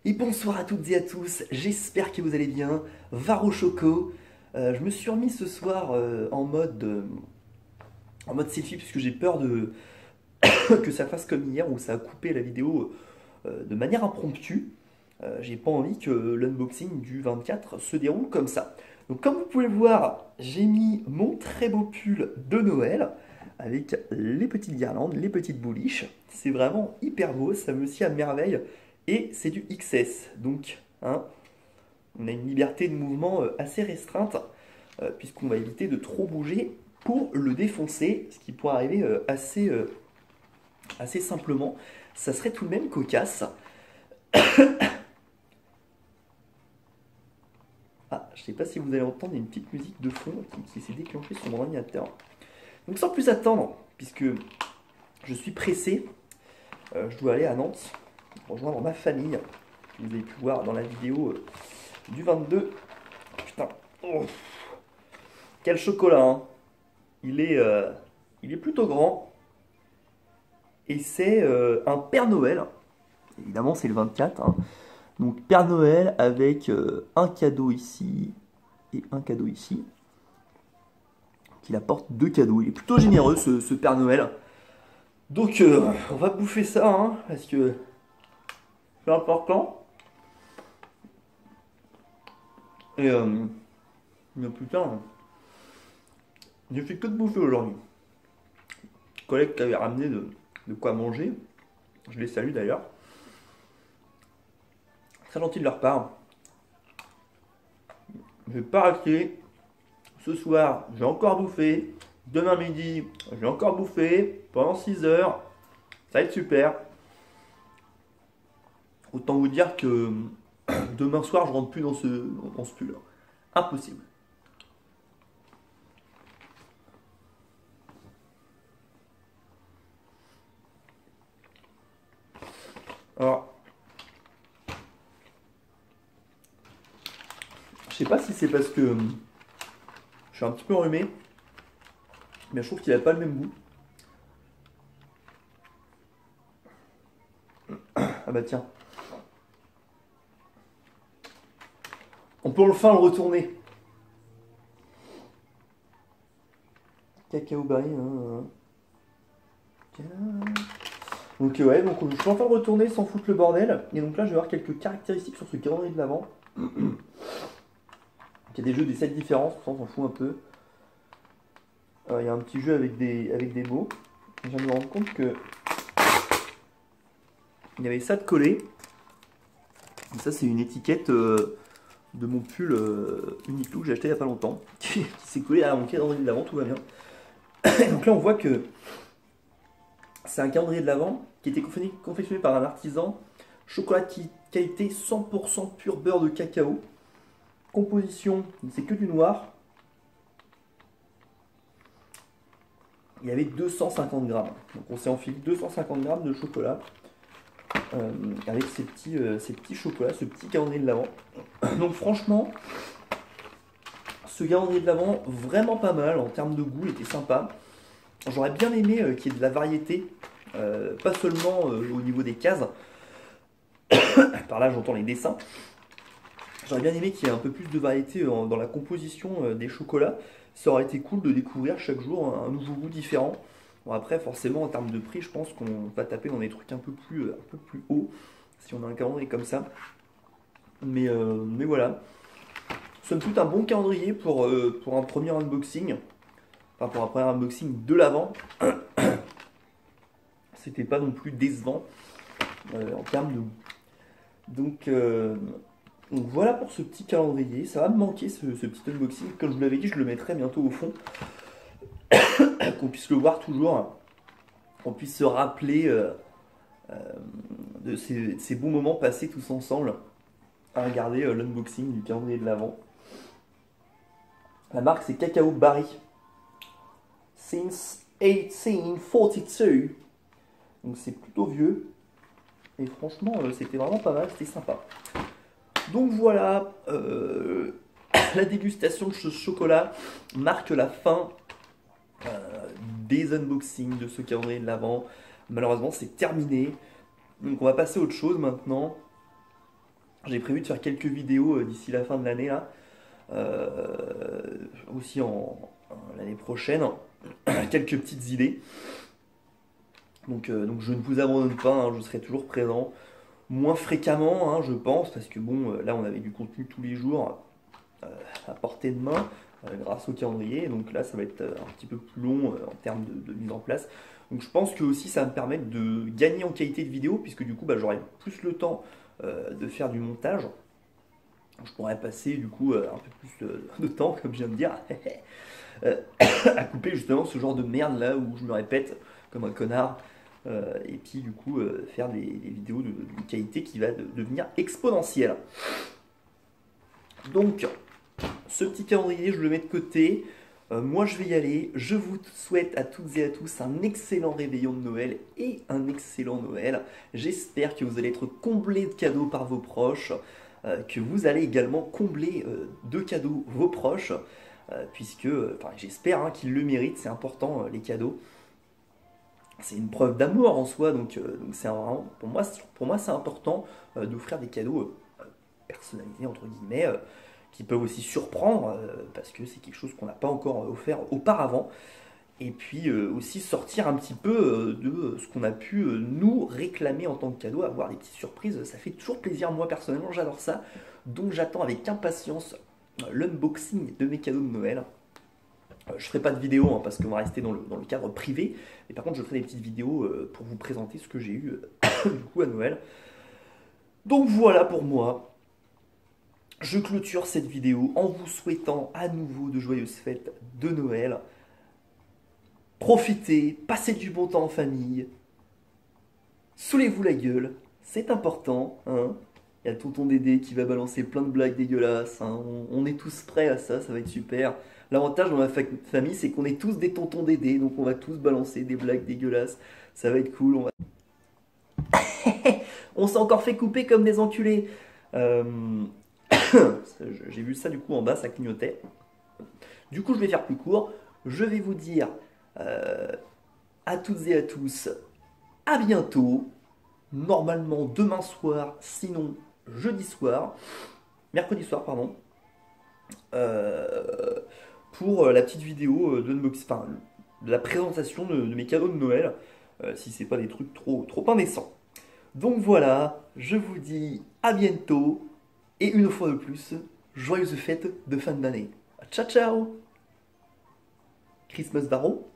Et bonsoir à toutes et à tous, j'espère que vous allez bien. Varo Choco, je me suis remis ce soir en mode selfie puisque j'ai peur que ça fasse comme hier où ça a coupé la vidéo de manière impromptue. J'ai pas envie que l'unboxing du 24 se déroule comme ça. Donc comme vous pouvez le voir, j'ai mis mon très beau pull de Noël avec les petites guirlandes, les petites bouliches. C'est vraiment hyper beau, ça me sied à merveille. Et c'est du XS, donc hein, on a une liberté de mouvement assez restreinte, puisqu'on va éviter de trop bouger pour le défoncer, ce qui pourrait arriver assez simplement. Ça serait tout de même cocasse. Ah, je sais pas si vous allez entendre une petite musique de fond qui s'est déclenchée sur mon ordinateur. Donc sans plus attendre, puisque je suis pressé, je dois aller à Nantes rejoindre ma famille, que vous avez pu voir dans la vidéo du 22. Putain, oh, quel chocolat, hein. Il est plutôt grand. Et c'est un Père Noël. Évidemment, c'est le 24, hein. Donc Père Noël avec un cadeau ici et un cadeau ici. Il apporte deux cadeaux. Il est plutôt généreux ce Père Noël. Donc on va bouffer ça, hein, parce que c'est important. Et mais putain, j'ai fait que de bouffer aujourd'hui. Collègue qui avait ramené de quoi manger. Je les salue d'ailleurs. Très gentil de leur part. Je vais pas rater. Ce soir, j'ai encore bouffé. Demain midi, j'ai encore bouffé. Pendant 6 heures. Ça va être super. Autant vous dire que demain soir, je rentre plus dans ce pull. Impossible. Alors, je sais pas si c'est parce que je suis un petit peu enrhumé, mais je trouve qu'il a pas le même goût. Ah bah tiens, on peut enfin le retourner. Cacao barré, hein. Donc ouais, donc je peux enfin le retourner sans foutre le bordel. Et donc là, je vais avoir quelques caractéristiques sur ce calendrier de l'avant. Il y a des jeux, des sets différents, on s'en fout un peu. Il y a un petit jeu avec des mots. Je viens de me rendre compte que il y avait ça de collé. Et ça, c'est une étiquette de mon pull Uniqlo que j'ai acheté il n'y a pas longtemps, qui s'est collé à mon calendrier de l'avant, tout va bien. Donc là, on voit que c'est un calendrier de l'avant qui a été confectionné par un artisan, chocolat qualité 100% pur beurre de cacao. Composition, c'est que du noir. Il y avait 250 grammes. Donc on s'est enfilé 250 grammes de chocolat avec ces petits chocolats, ce petit calendrier de l'avant. Donc franchement, ce calendrier de l'avant, vraiment pas mal en termes de goût, il était sympa. J'aurais bien aimé qu'il y ait de la variété, pas seulement au niveau des cases. Par là j'entends les dessins. J'aurais bien aimé qu'il y ait un peu plus de variété dans la composition des chocolats. Ça aurait été cool de découvrir chaque jour un nouveau goût différent. Bon après forcément en termes de prix je pense qu'on va taper dans des trucs un peu plus hauts si on a un calendrier comme ça. Mais voilà. Somme toute un bon calendrier pour un premier unboxing. Enfin pour un premier unboxing de l'avant. C'était pas non plus décevant en termes de goût. Donc voilà pour ce petit calendrier. Ça va me manquer ce petit unboxing. Comme je vous l'avais dit, je le mettrai bientôt au fond. Qu'on puisse le voir toujours. Qu'on puisse se rappeler de ces bons moments passés tous ensemble à regarder l'unboxing du calendrier de l'avant. La marque c'est Cacao Barry. Since 1842. Donc c'est plutôt vieux. Et franchement, c'était vraiment pas mal, c'était sympa. Donc voilà, la dégustation de ce chocolat marque la fin des unboxings de ce calendrier de l'avant. Malheureusement, c'est terminé. Donc on va passer à autre chose maintenant. J'ai prévu de faire quelques vidéos d'ici la fin de l'année là. Aussi l'année prochaine. Quelques petites idées. Donc je ne vous abandonne pas, hein, je serai toujours présent. Moins fréquemment, hein, je pense, parce que bon, là on avait du contenu tous les jours euh, à portée de main grâce au calendrier. Donc là ça va être un petit peu plus long en termes de mise en place. Donc je pense que aussi ça va me permettre de gagner en qualité de vidéo, puisque du coup bah, j'aurai plus le temps de faire du montage. Je pourrais passer du coup un peu plus de temps, comme je viens de dire, euh, à couper justement ce genre de merde là où je me répète comme un connard. Et puis du coup faire des vidéos d'une qualité qui va devenir exponentielle. Donc ce petit calendrier je le mets de côté. Moi je vais y aller. Je vous souhaite à toutes et à tous un excellent réveillon de Noël et un excellent Noël. J'espère que vous allez être comblés de cadeaux par vos proches, que vous allez également combler de cadeaux vos proches, puisque enfin, j'espère hein, qu'ils le méritent, c'est important les cadeaux. C'est une preuve d'amour en soi, donc c'est vraiment, pour moi c'est important d'offrir des cadeaux personnalisés entre guillemets, qui peuvent aussi surprendre parce que c'est quelque chose qu'on n'a pas encore offert auparavant. Et puis aussi sortir un petit peu de ce qu'on a pu nous réclamer en tant que cadeau, avoir des petites surprises, ça fait toujours plaisir. Moi personnellement j'adore ça, donc j'attends avec impatience l'unboxing de mes cadeaux de Noël. Je ferai pas de vidéo hein, parce qu'on va rester dans le cadre privé. Et par contre, je ferai des petites vidéos pour vous présenter ce que j'ai eu du coup à Noël. Donc voilà pour moi. Je clôture cette vidéo en vous souhaitant à nouveau de joyeuses fêtes de Noël. Profitez, passez du bon temps en famille. Saoulez-vous la gueule, c'est important. Hein. Il y a le tonton Dédé qui va balancer plein de blagues dégueulasses. Hein. On est tous prêts à ça, ça va être super. L'avantage dans ma famille, c'est qu'on est tous des tontons Dédé, donc on va tous balancer des blagues dégueulasses. Ça va être cool. On s'est encore fait couper comme des enculés. J'ai vu ça du coup en bas, ça clignotait. Du coup, je vais faire plus court. Je vais vous dire à toutes et à tous, à bientôt. Normalement demain soir, sinon jeudi soir, mercredi soir, pardon, pour la petite vidéo enfin, de la présentation de mes cadeaux de Noël, si c'est pas des trucs trop indécents. Donc voilà, je vous dis à bientôt, et une fois de plus, joyeuses fêtes de fin d'année. Ciao ciao Christmas Barreau.